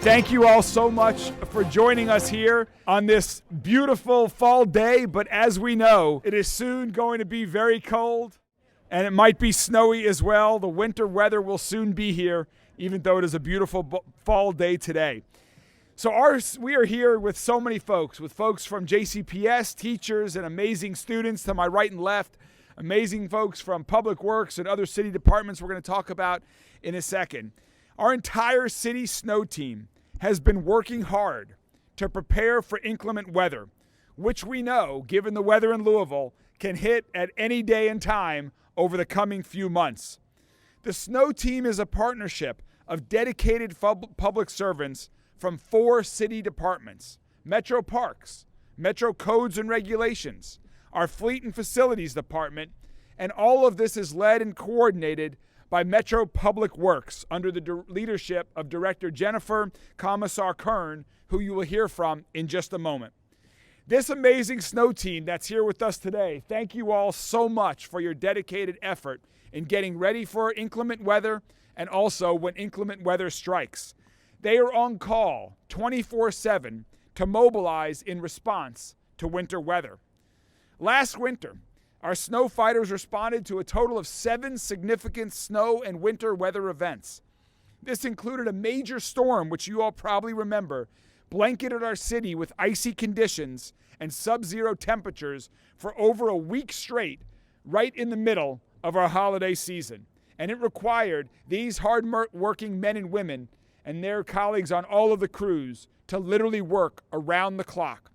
Thank you all so much for joining us here on this beautiful fall day, but as we know, it is soon going to be very cold and it might be snowy as well. The winter weather will soon be here, even though it is a beautiful fall day today. So we are here with so many folks, with folks from JCPS, teachers and amazing students to my right and left, amazing folks from Public Works and other city departments we're going to talk about in a second. Our entire city snow team has been working hard to prepare for inclement weather, which we know, given the weather in Louisville, can hit at any day and time over the coming few months. The snow team is a partnership of dedicated public servants from 4 city departments: Metro Parks, Metro Codes and Regulations, our Fleet and Facilities Department, and all of this is led and coordinated by Metro Public Works under the leadership of Director Jennifer Commissar Kern, who you will hear from in just a moment. This amazing snow team that's here with us today, thank you all so much for your dedicated effort in getting ready for inclement weather and also when inclement weather strikes. They are on call 24/7 to mobilize in response to winter weather. Last winter, our snow fighters responded to a total of 7 significant snow and winter weather events. This included a major storm, which you all probably remember, blanketed our city with icy conditions and sub-zero temperatures for over a week straight, right in the middle of our holiday season. And it required these hard-working men and women and their colleagues on all of the crews to literally work around the clock.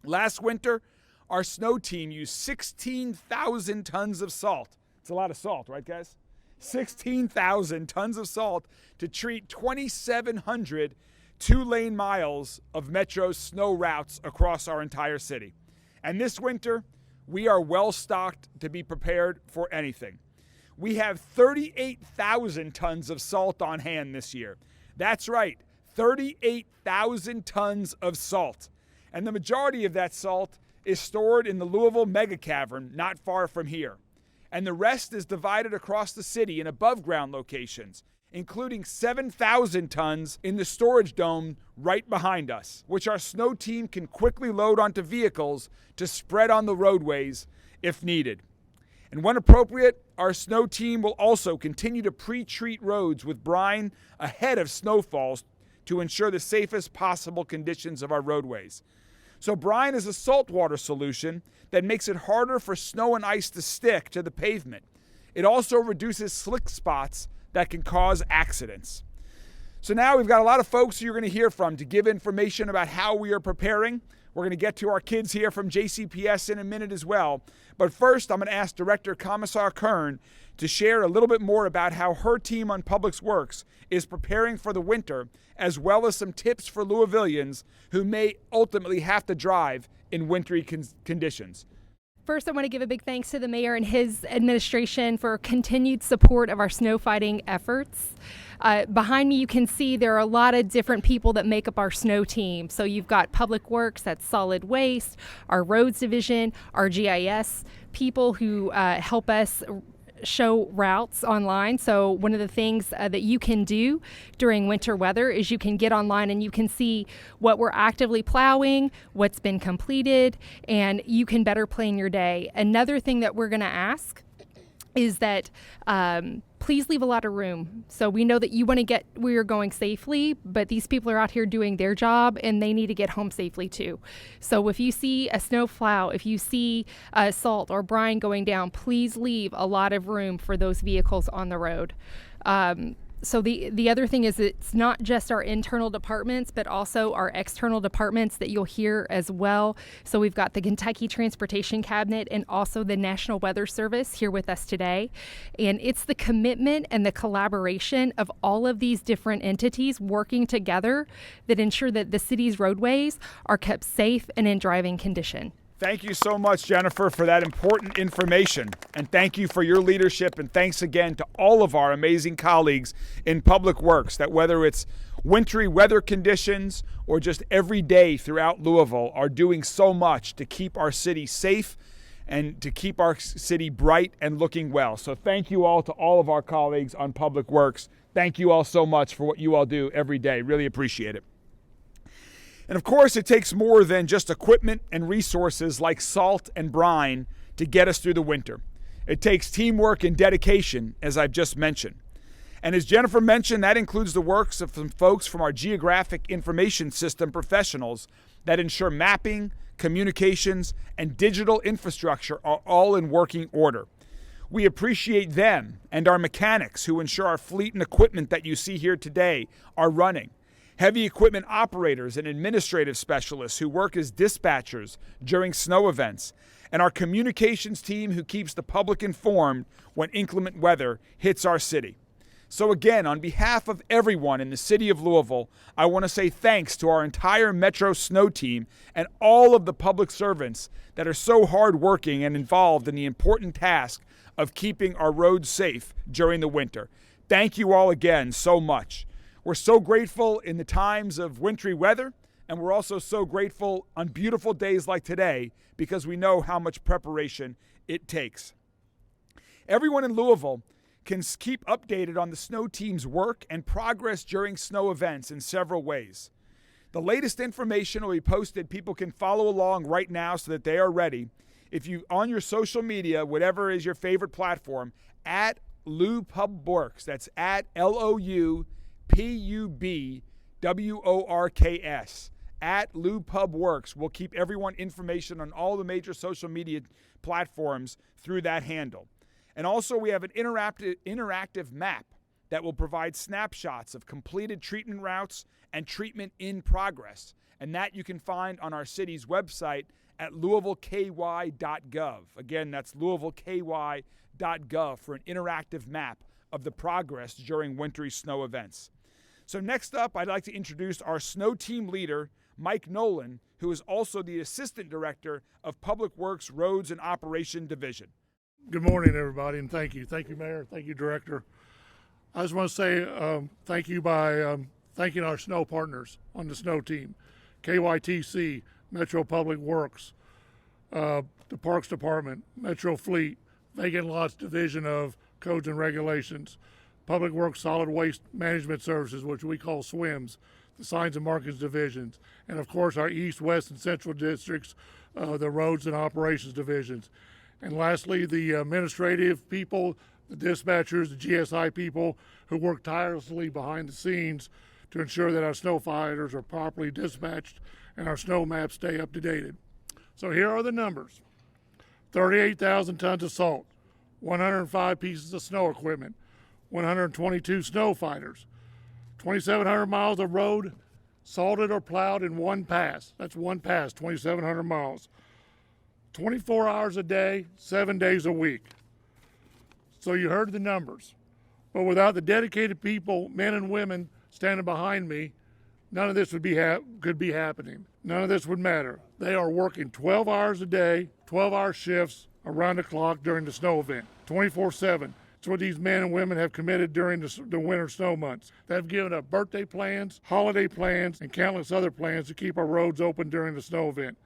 Last winter, our snow team used 16,000 tons of salt. It's a lot of salt, right, guys? 16,000 tons of salt to treat 2,700 two-lane miles of Metro snow routes across our entire city. And this winter, we are well stocked to be prepared for anything. We have 38,000 tons of salt on hand this year. That's right, 38,000 tons of salt. And the majority of that salt is stored in the Louisville Mega Cavern not far from here. And the rest is divided across the city in above-ground locations, including 7,000 tons in the storage dome right behind us, which our snow team can quickly load onto vehicles to spread on the roadways if needed. And when appropriate, our snow team will also continue to pre-treat roads with brine ahead of snowfalls to ensure the safest possible conditions of our roadways. So brine is a saltwater solution that makes it harder for snow and ice to stick to the pavement. It also reduces slick spots that can cause accidents. So now we've got a lot of folks you're going to hear from to give information about how we are preparing. We're going to get to our kids here from JCPS in a minute as well. But first, I'm going to ask Director Commissar Kern to share a little bit more about how her team on Public Works is preparing for the winter, as well as some tips for Louisvillians who may ultimately have to drive in wintry conditions. First, I want to give a big thanks to the mayor and his administration for continued support of our snow fighting efforts. Behind me, you can see there are a lot of different people that make up our snow team. So you've got Public Works, that's solid waste, our roads division, our GIS people who help us show routes online. So one of the things that you can do during winter weather is you can get online and you can see what we're actively plowing, what's been completed, and you can better plan your day. Another thing that we're going to ask is that please leave a lot of room. So we know that you want to get where you're going safely, but these people are out here doing their job and they need to get home safely too. So if you see a snow plow, if you see salt or brine going down, please leave a lot of room for those vehicles on the road. So the other thing is it's not just our internal departments, but also our external departments that you'll hear as well. So we've got the Kentucky Transportation Cabinet and also the National Weather Service here with us today. And it's the commitment and the collaboration of all of these different entities working together that ensure that the city's roadways are kept safe and in driving condition. Thank you so much, Jennifer, for that important information. And thank you for your leadership. And thanks again to all of our amazing colleagues in Public Works, that whether it's wintry weather conditions or just every day throughout Louisville, are doing so much to keep our city safe and to keep our city bright and looking well. So thank you all to all of our colleagues on Public Works. Thank you all so much for what you all do every day. Really appreciate it. And of course, it takes more than just equipment and resources like salt and brine to get us through the winter. It takes teamwork and dedication, as I've just mentioned. And as Jennifer mentioned, that includes the works of some folks from our Geographic Information System professionals that ensure mapping, communications, and digital infrastructure are all in working order. We appreciate them and our mechanics who ensure our fleet and equipment that you see here today are running. Heavy equipment operators and administrative specialists who work as dispatchers during snow events, and our communications team who keeps the public informed when inclement weather hits our city. So again, on behalf of everyone in the city of Louisville, I want to say thanks to our entire Metro Snow team and all of the public servants that are so hardworking and involved in the important task of keeping our roads safe during the winter. Thank you all again so much. We're so grateful in the times of wintry weather, and we're also so grateful on beautiful days like today because we know how much preparation it takes. Everyone in Louisville can keep updated on the snow team's work and progress during snow events in several ways. The latest information will be posted. People can follow along right now so that they are ready. If you, on your social media, whatever is your favorite platform, at LouPubWorks, that's at LOUPUBWORKS, at LouPubWorks. We'll keep everyone information on all the major social media platforms through that handle. And also we have an interactive map that will provide snapshots of completed treatment routes and treatment in progress. And that you can find on our city's website at louisvilleky.gov. Again, that's louisvilleky.gov for an interactive map of the progress during wintry snow events. So next up, I'd like to introduce our snow team leader, Mike Nolan, who is also the Assistant Director of Public Works Roads and Operation Division. Good morning, everybody, and thank you. Thank you, Mayor. Thank you, Director. I just want to say thank you by thanking our snow partners on the snow team, KYTC, Metro Public Works, the Parks Department, Metro Fleet, Vacant Lots Division of Codes and Regulations, Public Works Solid Waste Management Services, which we call SWIMS, the Signs and Markings Divisions, and of course our East, West, and Central Districts, the Roads and Operations Divisions. And lastly, the administrative people, the dispatchers, the GSI people who work tirelessly behind the scenes to ensure that our snow fighters are properly dispatched and our snow maps stay up to date. So here are the numbers. 38,000 tons of salt, 105 pieces of snow equipment, 122 snow fighters, 2,700 miles of road salted or plowed in one pass. That's one pass, 2,700 miles. 24 hours a day, 7 days a week. So you heard the numbers. But without the dedicated people, men and women, standing behind me, none of this could be happening. None of this would matter. They are working 12 hours a day, 12-hour shifts around the clock during the snow event, 24/7. It's what these men and women have committed during the winter snow months. They've given up birthday plans, holiday plans, and countless other plans to keep our roads open during the snow event.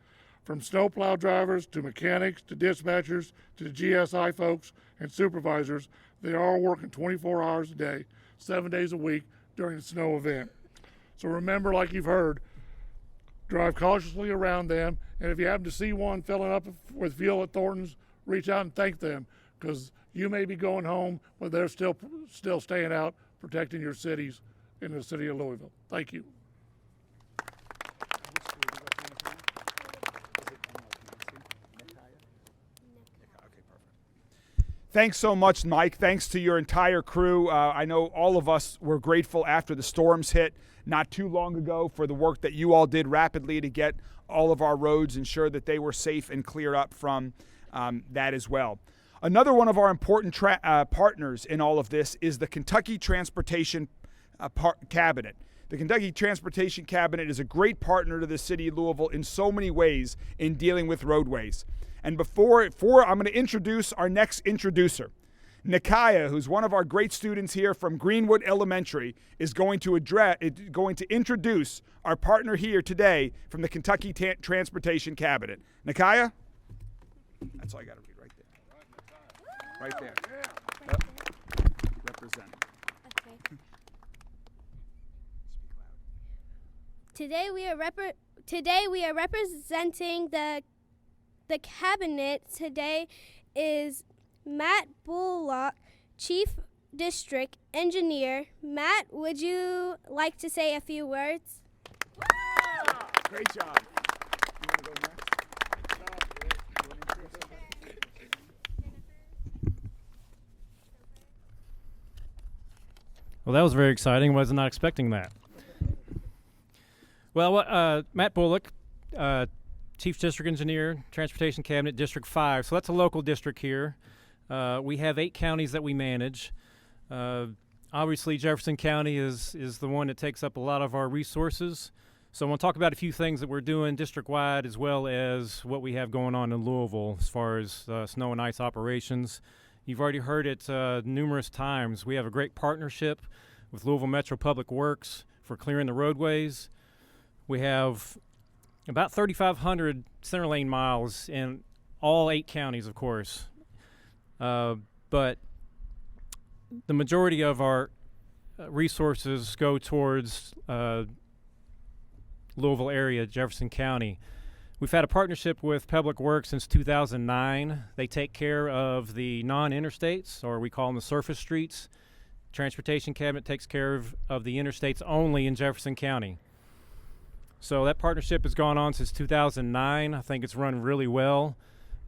From snowplow drivers to mechanics to dispatchers to the GSI folks and supervisors, they are all working 24 hours a day, 7 days a week during the snow event. So remember, like you've heard, drive cautiously around them, and if you happen to see one filling up with fuel at Thornton's, reach out and thank them, because you may be going home, but they're still staying out protecting your cities in the city of Louisville. Thank you. Thanks so much, Mike. Thanks to your entire crew. I know all of us were grateful after the storms hit not too long ago for the work that you all did rapidly to get all of our roads, ensure that they were safe and cleared up from that as well. Another one of our important partners in all of this is the Kentucky Transportation Cabinet. The Kentucky Transportation Cabinet is a great partner to the city of Louisville in so many ways in dealing with roadways. And before I'm going to introduce our next introducer. Nikaya, who's one of our great students here from Greenwood Elementary, is going to introduce our partner here today from the Kentucky Transportation Cabinet. Nikaya? That's all I got to read right there. Right there. Yep. Representing. Okay. Today we are representing the cabinet. Today is Matt Bullock, Chief District Engineer. Matt, would you like to say a few words? Great job. You want to go next? Well, that was very exciting. Was not expecting that. Well, Matt Bullock, Chief District Engineer, Transportation Cabinet, District 5. So that's a local district here. We have 8 counties that we manage. Obviously, Jefferson County is the one that takes up a lot of our resources. So I want to talk about a few things that we're doing district-wide as well as what we have going on in Louisville as far as snow and ice operations. You've already heard it numerous times. We have a great partnership with Louisville Metro Public Works for clearing the roadways. We have about 3,500 center lane miles in all 8 counties, of course. But the majority of our resources go towards Louisville area, Jefferson County. We've had a partnership with Public Works since 2009. They take care of the non-interstates, or we call them the surface streets. Transportation Cabinet takes care of the interstates only in Jefferson County. So that partnership has gone on since 2009. I think it's run really well.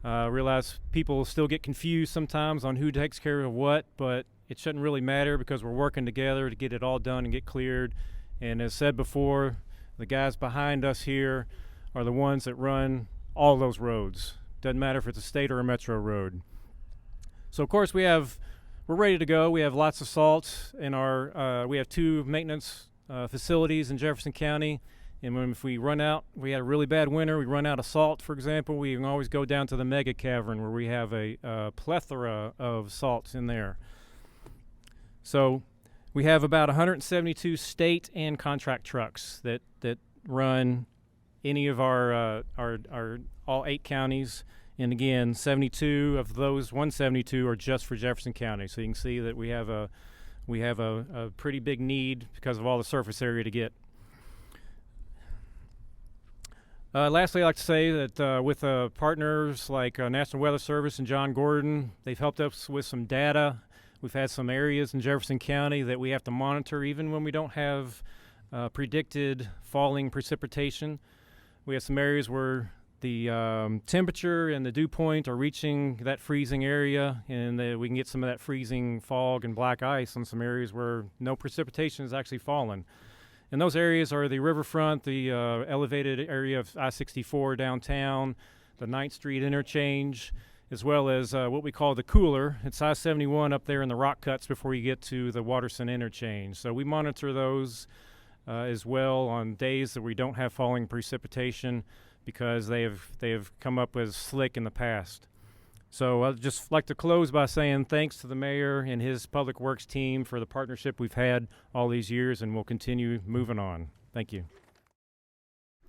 Realize people still get confused sometimes on who takes care of what, but it shouldn't really matter because we're working together to get it all done and get cleared. And as said before, the guys behind us here are the ones that run all those roads. Doesn't matter if it's a state or a metro road. So of course we're ready to go. We have lots of salt in our, we have 2 maintenance facilities in Jefferson County. And if we run out, we had a really bad winter, we run out of salt, for example, we can always go down to the mega cavern where we have a plethora of salts in there. So we have about 172 state and contract trucks that run any of our all 8 counties. And again, 72 of those 172 are just for Jefferson County. So you can see that we have a pretty big need because of all the surface area to get. Lastly, I'd like to say that with partners like National Weather Service and John Gordon, they've helped us with some data. We've had some areas in Jefferson County that we have to monitor even when we don't have predicted falling precipitation. We have some areas where the temperature and the dew point are reaching that freezing area, and we can get some of that freezing fog and black ice on some areas where no precipitation is actually falling. And those areas are the riverfront, the elevated area of I-64 downtown, the 9th Street interchange, as well as what we call the cooler. It's I-71 up there in the rock cuts before you get to the Waterson interchange. So we monitor those as well on days that we don't have falling precipitation because they have come up as slick in the past. So I'd just like to close by saying thanks to the mayor and his public works team for the partnership we've had all these years, and we'll continue moving on. Thank you.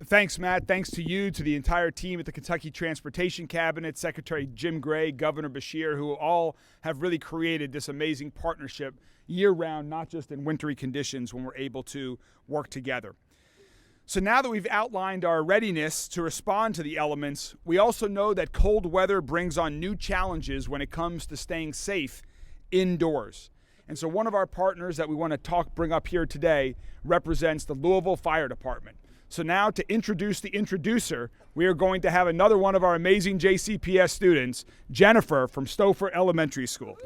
Thanks, Matt. Thanks to you, to the entire team at the Kentucky Transportation Cabinet, Secretary Jim Gray, Governor Beshear, who all have really created this amazing partnership year-round, not just in wintry conditions when we're able to work together. So now that we've outlined our readiness to respond to the elements, we also know that cold weather brings on new challenges when it comes to staying safe indoors. And so one of our partners that we want to bring up here today represents the Louisville Fire Department. So now to introduce the introducer, we are going to have another one of our amazing JCPS students, Jennifer from Stouffer Elementary School.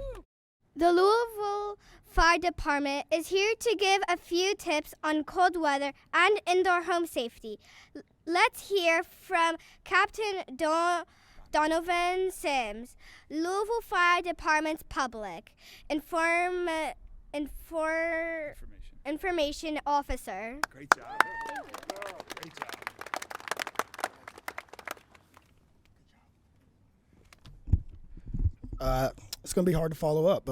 The Louisville Fire Department is here to give a few tips on cold weather and indoor home safety. Let's hear from Captain Donovan Sims, Louisville Fire Department's Public Information Officer. Great job. Great job. It's going to be hard to follow up,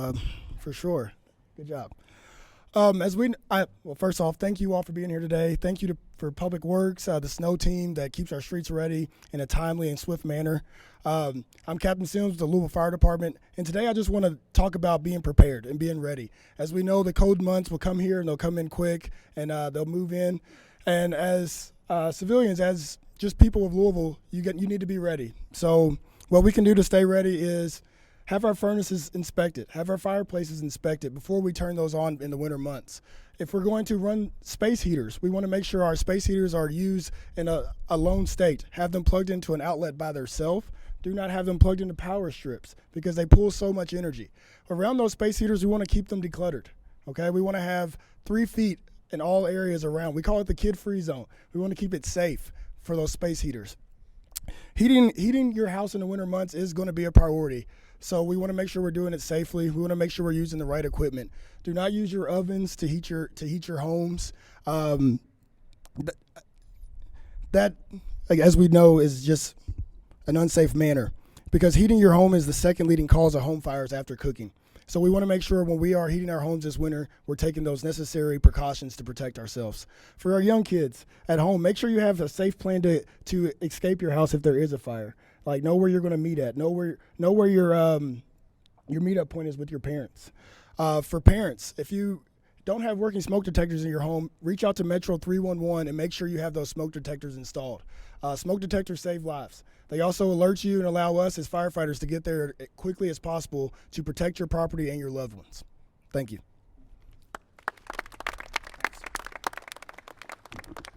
for sure. Good job. Well, first off, thank you all for being here today. Thank you for Public Works, the snow team that keeps our streets ready in a timely and swift manner. I'm Captain Sims with the Louisville Fire Department, and today I just want to talk about being prepared and being ready. As we know, the cold months will come here, and they'll come in quick, and they'll move in. And as civilians, as just people of Louisville, you need to be ready. So what we can do to stay ready is have our furnaces inspected, have our fireplaces inspected before we turn those on in the winter months. If we're going to run space heaters, we want to make sure our space heaters are used in a lone state. Have them plugged into an outlet by themselves. Do not have them plugged into power strips because they pull so much energy. Around those space heaters, we want to keep them decluttered. Okay, we want to have 3 feet in all areas around. We call it the kid-free zone. We want to keep it safe for those space heaters. Heating your house in the winter months is going to be a priority. So we want to make sure we're doing it safely. We want to make sure we're using the right equipment. Do not use your ovens to heat your homes. That, as we know, is just an unsafe manner because heating your home is the second leading cause of home fires after cooking. So we want to make sure when we are heating our homes this winter, we're taking those necessary precautions to protect ourselves. For our young kids at home, make sure you have a safe plan to escape your house if there is a fire. Like, know where you're going to meet at. Know where your meetup point is with your parents. For parents, if you don't have working smoke detectors in your home, reach out to Metro 311 and make sure you have those smoke detectors installed. Smoke detectors save lives. They also alert you and allow us as firefighters to get there as quickly as possible to protect your property and your loved ones. Thank you.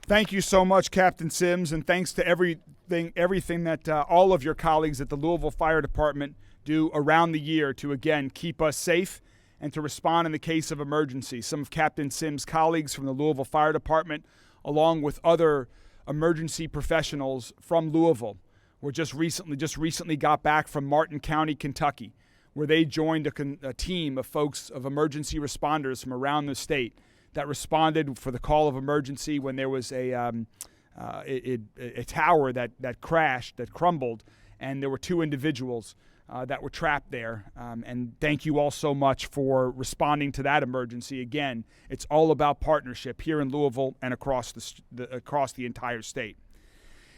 Thank you so much, Captain Sims, and thanks to everything that all of your colleagues at the Louisville Fire Department do around the year to, again, keep us safe and to respond in the case of emergency. Some of Captain Sims' colleagues from the Louisville Fire Department, along with other emergency professionals from Louisville, were just recently got back from Martin County, Kentucky, where they joined a team of folks, of emergency responders from around the state that responded for the call of emergency when there was a tower that crashed, that crumbled, and there were 2 individuals that were trapped there. And thank you all so much for responding to that emergency. Again, it's all about partnership here in Louisville and across the entire state.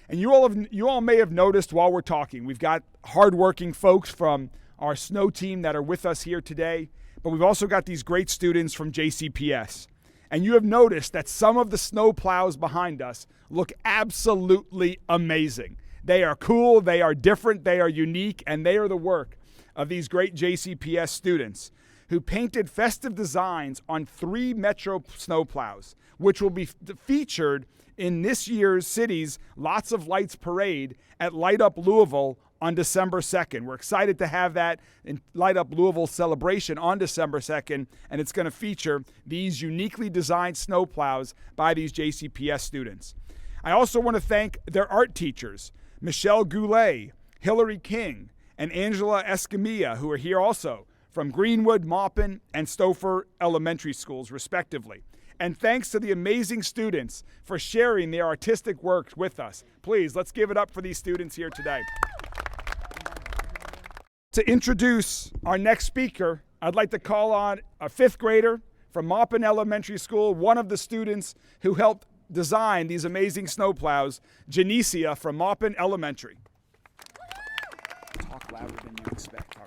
And you all may have noticed while we're talking, we've got hardworking folks from our snow team that are with us here today, but we've also got these great students from JCPS. And you have noticed that some of the snow plows behind us look absolutely amazing. They are cool, they are different, they are unique, and they are the work of these great JCPS students who painted festive designs on 3 Metro snow plows, which will be featured in this year's city's Lots of Lights Parade at Light Up Louisville on December 2nd. We're excited to have that in Light Up Louisville celebration on December 2nd, and it's going to feature these uniquely designed snow plows by these JCPS students. I also want to thank their art teachers, Michelle Goulet, Hillary King, and Angela Escamilla, who are here also from Greenwood, Maupin, and Stouffer Elementary Schools, respectively. And thanks to the amazing students for sharing their artistic work with us. Please, let's give it up for these students here today. To introduce our next speaker, I'd like to call on a 5th grader from Maupin Elementary School, one of the students who helped design these amazing snowplows, Janicia from Maupin Elementary. Talk louder than you expect.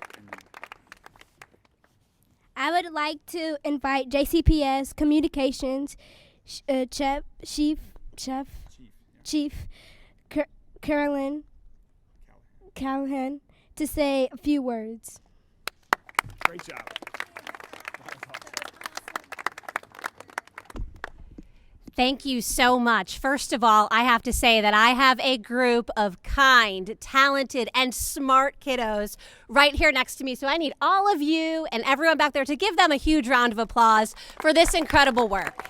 I would like to invite JCPS Communications Chief Carolyn Callahan to say a few words. Great job. Thank you so much. First of all, I have to say that I have a group of kind, talented, and smart kiddos right here next to me. So I need all of you and everyone back there to give them a huge round of applause for this incredible work.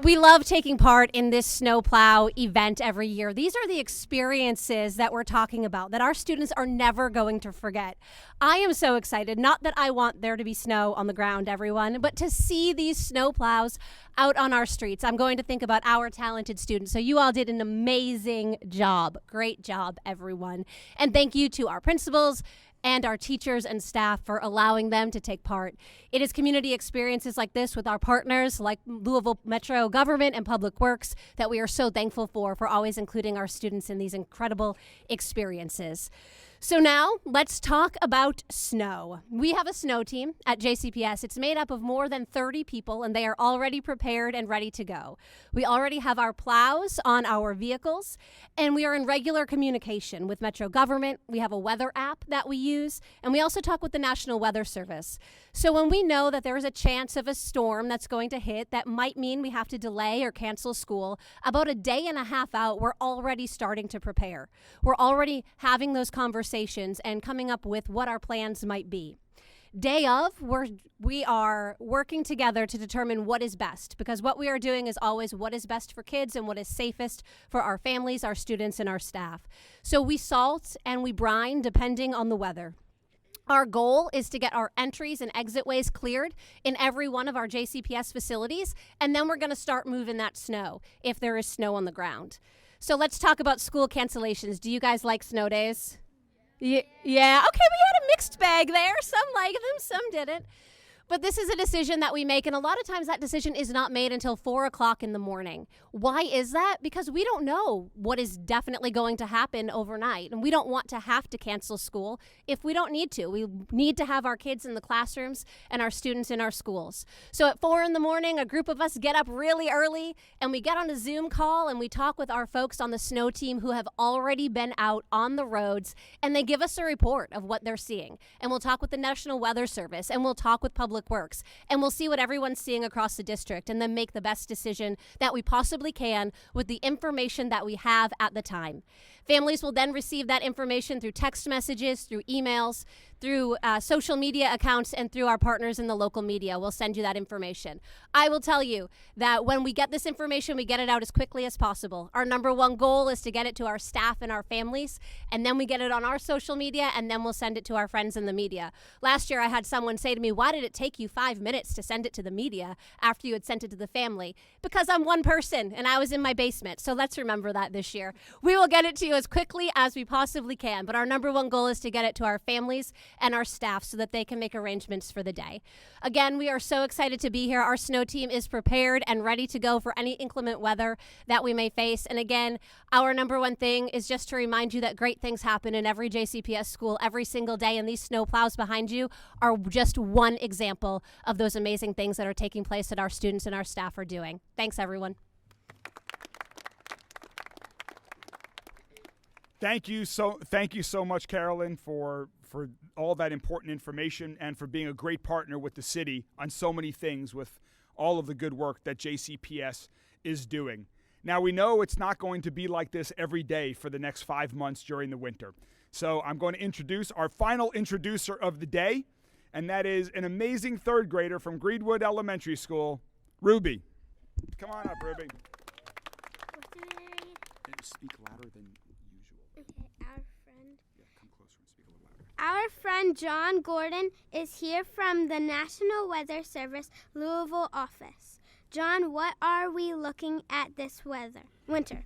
We love taking part in this snowplow event every year. These are the experiences that we're talking about that our students are never going to forget. I am so excited, not that I want there to be snow on the ground, everyone, but to see these snowplows out on our streets. I'm going to think about our talented students. So you all did an amazing job. Great job, everyone. And thank you to our principals, and our teachers and staff for allowing them to take part. It is community experiences like this with our partners like Louisville Metro Government and Public Works that we are so thankful for always including our students in these incredible experiences. So now let's talk about snow. We have a snow team at JCPS. It's made up of more than 30 people, and they are already prepared and ready to go. We already have our plows on our vehicles, and we are in regular communication with Metro Government. We have a weather app that we use, and we also talk with the National Weather Service. So when we know that there is a chance of a storm that's going to hit that might mean we have to delay or cancel school, about a day and a half out, we're already starting to prepare. We're already having those conversations and coming up with what our plans might be. Day of, we are working together to determine what is best, because what we are doing is always what is best for kids and what is safest for our families, our students, and our staff. So we salt and we brine depending on the weather. Our goal is to get our entries and exit ways cleared in every one of our JCPS facilities, and then we're going to start moving that snow if there is snow on the ground. So let's talk about school cancellations. Do you guys like snow days? Yeah. Okay, we had a mixed bag there. Some liked them, some didn't. But this is a decision that we make, and a lot of times that decision is not made until 4 o'clock in the morning. Why is that? Because we don't know what is definitely going to happen overnight, and we don't want to have to cancel school if we don't need to. We need to have our kids in the classrooms and our students in our schools. So at 4 in the morning, a group of us get up really early, and we get on a Zoom call, and we talk with our folks on the snow team who have already been out on the roads, and they give us a report of what they're seeing. And we'll talk with the National Weather Service, and we'll talk with Public Works, and we'll see what everyone's seeing across the district and then make the best decision that we possibly can with the information that we have at the time. Families will then receive that information through text messages, through emails, through social media accounts, and through our partners in the local media. We'll send you that information. I will tell you that when we get this information, we get it out as quickly as possible. Our number one goal is to get it to our staff and our families, and then we get it on our social media, and then we'll send it to our friends in the media. Last year, I had someone say to me, "Why did it take you 5 minutes to send it to the media after you had sent it to the family?" Because I'm one person, and I was in my basement. So let's remember that this year. We will get it to you as quickly as we possibly can, but our number one goal is to get it to our families and our staff so that they can make arrangements for the day. Again, we are so excited to be here. Our snow team is prepared and ready to go for any inclement weather that we may face. And again, our number one thing is just to remind you that great things happen in every JCPS school every single day, and these snow plows behind you are just one example of those amazing things that are taking place that our students and our staff are doing. Thanks, everyone. Thank you so much, Carolyn, for all that important information and for being a great partner with the city on so many things with all of the good work that JCPS is doing. Now, we know it's not going to be like this every day for the next 5 months during the winter. So I'm going to introduce our final introducer of the day, and that is an amazing third grader from Greenwood Elementary School, Ruby. Come on up, Ruby. What's your name? Speak louder than usual. Okay, our friend. Yeah, come closer and speak a little louder. Our friend John Gordon is here from the National Weather Service Louisville office. John, what are we looking at this winter? Great job.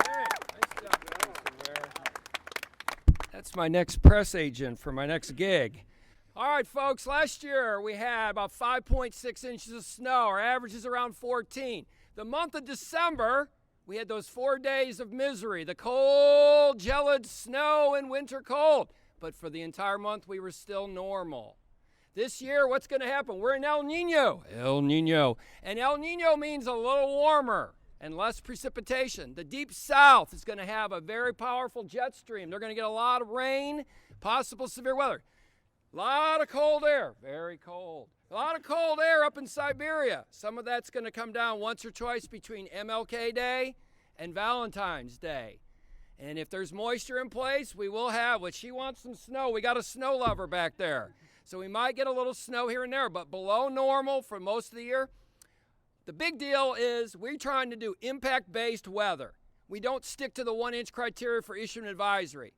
Hey, nice job, Mr. Ware. That's my next press agent for my next gig. All right, folks, last year we had about 5.6 inches of snow. Our average is around 14. The month of December, we had those 4 days of misery, the cold, gelid snow and winter cold. But for the entire month, we were still normal. This year, what's going to happen? We're in El Nino. El Nino. And El Nino means a little warmer and less precipitation. The deep south is going to have a very powerful jet stream. They're going to get a lot of rain, possible severe weather. A lot of cold air, very cold. A lot of cold air up in Siberia. Some of that's going to come down once or twice between MLK Day and Valentine's Day. And if there's moisture in place, we will have, what she wants some snow. We got a snow lover back there. So we might get a little snow here and there, but below normal for most of the year. The big deal is we're trying to do impact-based weather. We don't stick to the 1-inch criteria for issuing an advisory.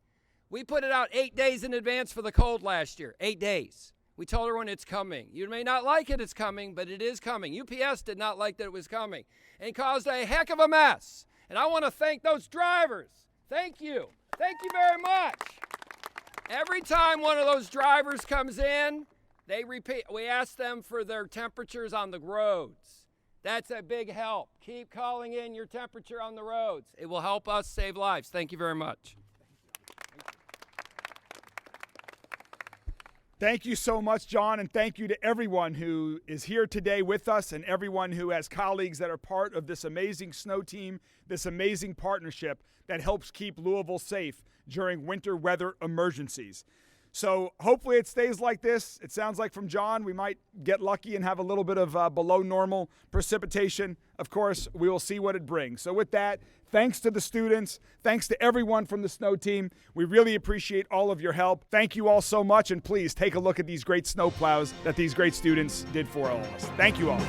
We put it out 8 days in advance for the cold last year, 8 days. We told everyone it's coming. You may not like it's coming, but it is coming. UPS did not like that it was coming and caused a heck of a mess. And I want to thank those drivers. Thank you. Thank you very much. Every time one of those drivers comes in, we ask them for their temperatures on the roads. That's a big help. Keep calling in your temperature on the roads. It will help us save lives. Thank you very much. Thank you so much, John, and thank you to everyone who is here today with us and everyone who has colleagues that are part of this amazing snow team, this amazing partnership that helps keep Louisville safe during winter weather emergencies. So hopefully it stays like this. It sounds like from John we might get lucky and have a little bit of below normal precipitation. Of course, we will see what it brings. So with that, thanks to the students, thanks to everyone from the snow team. We really appreciate all of your help. Thank you all so much, and please take a look at these great snow plows that these great students did for all of us. Thank you all.